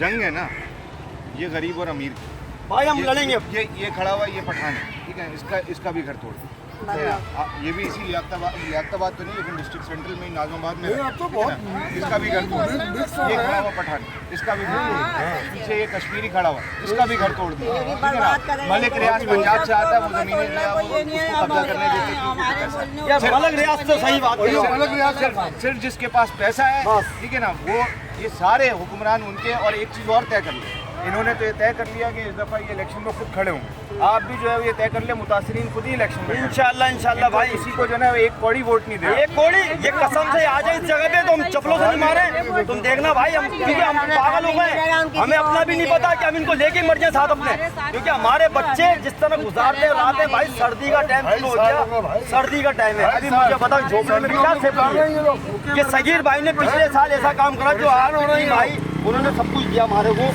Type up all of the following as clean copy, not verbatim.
जंग है ना, ये गरीब और अमीर की। भाई हम लड़ेंगे। ये खड़ा हुआ ये पठान है, ठीक है, इसका भी घर तोड़ दो। ये भी इसी लियाकताबाद तो नहीं, लेकिन डिस्ट्रिक्ट सेंट्रल में नाजमाबाद में इसका भी घर तोड़ दो। ये खड़ा हुआ पठान, इसका भी घर तोड़ दो। पीछे ये कश्मीरी खड़ा हुआ, इसका भी घर तोड़ दो। मलिक रियाज पंजाब से आता है, वो जमीनें कब्जा करने देते। मलिक रियाज से सही बात है, सिर्फ जिसके पास पैसा है, ठीक है ना, वो ये सारे हुक्मरान उनके। और एक चीज़ और तय कर ली इन्होंने, तो ये तय कर लिया कि इस दफ़ा ये इलेक्शन में खुद खड़े होंगे। आप भी जो है ये तय कर ले, मुतासरीन खुद ही इलेक्शन में इंशाल्लाह भाई। इसी को जो है एक कौड़ी वोट नहीं दे, एक कौड़ी, ये कसम से आ जाए इस जगह पे तो हम चप्पलों से नहीं मारे। तुम देखना भाई, हम क्योंकि हम पागल हो गए, हमें अपना भी नहीं पता कि हम इनको लेके मर जाए साथ अपने, क्योंकि हमारे बच्चे जिस तरह गुजारते रात है भाई। सर्दी का टाइम शुरू हो गया, सर्दी का टाइम है। अभी मुझे बताओ झोपड़े में क्या से ये सगीर भाई ने पिछले साल ऐसा काम करा जो आज उन्होंने भाई उन्होंने सब कुछ दिया हमारे को,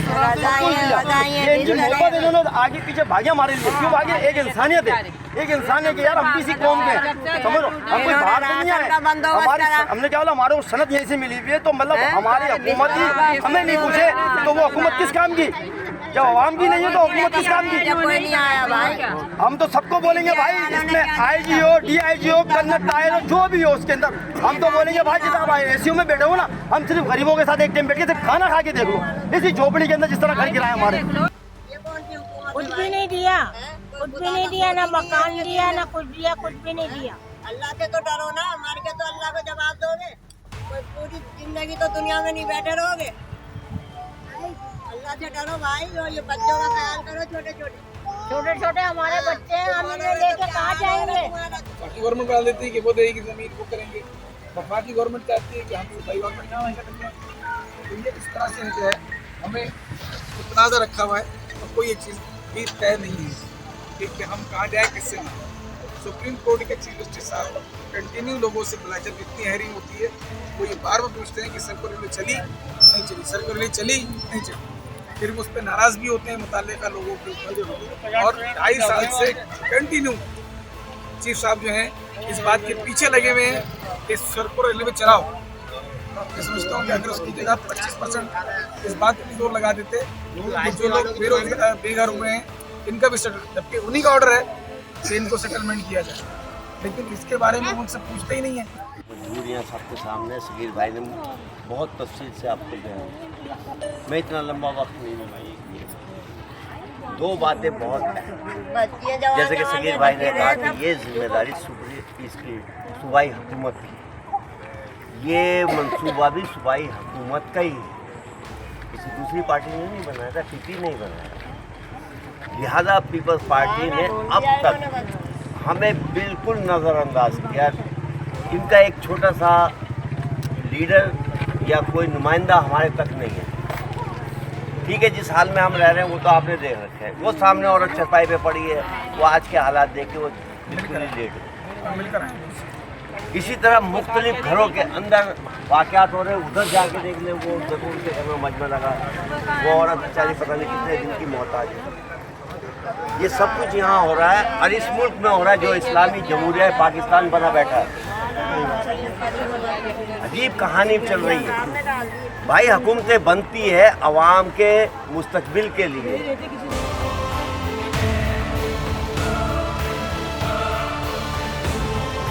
इन्होंने आगे पीछे भागे हमारे लिए। क्यों भागे? एक इंसानियत है, एक इंसान है कि यार हम किसी कौम के समझो, हम कोई बाहर से नहीं आए। हमारी हमने क्या बोला, हमारे को सनद यहीं से मिली हुई है, तो मतलब हमारी हुकूमत ही हमें नहीं पूछे तो वो हुकूमत किस काम की? जब आवाम की नहीं है तो हुकूमत किस काम की? कोई नहीं आया भाई। हम तो सबको बोलेंगे भाई, इसमें आईजी हो, डीआईजी हो, कर्नल टायर हो, जो भी हो उसके अंदर हम तो बोलेंगे भाई जितना भाई एसीयू में बैठे हो ना, हम सिर्फ गरीबों के साथ एक टाइम बैठ के सिर्फ खाना खा के देख लो। इसी झोपड़ी के अंदर जिस तरह घर गिराए हमारे, कुछ भी नहीं दिया, कुछ भी नहीं दिया, ना मकान दिया, ना कुछ दिया, कुछ भी नहीं दिया। अल्लाह से तो डरो ना, मर के तो अल्लाह को जवाब दोगे। कोई पूरी जिंदगी तो दुनिया में नहीं बैठे रहोगे। अल्लाह से डरो भाई, और ये बच्चों का ख्याल करो, छोटे छोटे हमारे बच्चे हैं, हम इन्हें लेके कहाँ जाएंगे? बाकी गवर्नमेंट डाल देती है कि वो देगी जमीन को करेंगे, बाकी गवर्नमेंट चाहती है कि हम भाई गवर्नमेंट ना तो ये इस तरह से जो है हमें तनाज़ा रखा हुआ है। और कोई एक चीज़ भी तय नहीं है कि हम कहाँ जाए, किससे ना। सुप्रीम कोर्ट के चीफ जस्टिस साहब कंटिन्यू लोगों से बुलाए, जब इतनी हेयरिंग होती है वो ये बार बार पूछते हैं कि सर्कुलर रिलीज चली नहीं चली, सर्कुलर रिलीज चली नहीं चली। फिर उस पर नाराज़ भी होते हैं मुताल्लिका लोगों के ऊपर। और 2.5 साल से कंटिन्यू चीफ साहब जो हैं इस बात के पीछे लगे हुए हैं कि सर्कुलर रिलीज चलाओ। मैं समझता हूँ कि अगर उसकी जगह 25% इस बात पर जोर लगा देते कि जो लोग बेरोजगार बेघर हुए हैं इनका भी सेटल, जबकि उन्हीं का ऑर्डर है कि इनको सेटलमेंट किया जाए, लेकिन इसके बारे में उनसे पूछते ही नहीं है। मजबूरियाँ सबके सामने सगीर भाई ने बहुत तफसील से आपको बयान, मैं इतना लंबा वक्त नहीं लूँगा। दो बातें बहुत हैं, जैसे कि सगीर भाई ने कहा कि ये जिम्मेदारी इसकी सूबाई हुकूमत की, ये मंसूबा भी सूबाई हुकूमत का ही है, किसी दूसरी पार्टी ने नहीं बनाया था, टीपी नहीं बनाया। लिहाजा पीपल्स पार्टी ने अब तक हमें बिल्कुल नज़रअंदाज किया। इनका एक छोटा सा लीडर या कोई नुमाइंदा हमारे तक नहीं है। ठीक है, जिस हाल में हम रह रहे हैं वो तो आपने देख रखा है। वो सामने औरत चरपाई पे पड़ी है, वो आज के हालात देख के वो बिल्कुल ही लेट है। इसी तरह मुख्तलिफ घरों के अंदर वाक़यात हो रहे हैं, उधर जाके देख लें, वो जरूर के घर में मजमा लगा, वो औरत बेचारी पता नहीं कितने दिन की मोहताज है। ये सब कुछ यहाँ हो रहा है और इस मुल्क में हो रहा है जो इस्लामी जमहूरिया पाकिस्तान बना बैठा है। अजीब कहानी चल रही है भाई। हुकूमतें बनती है अवाम के मुस्तकबिल के लिए,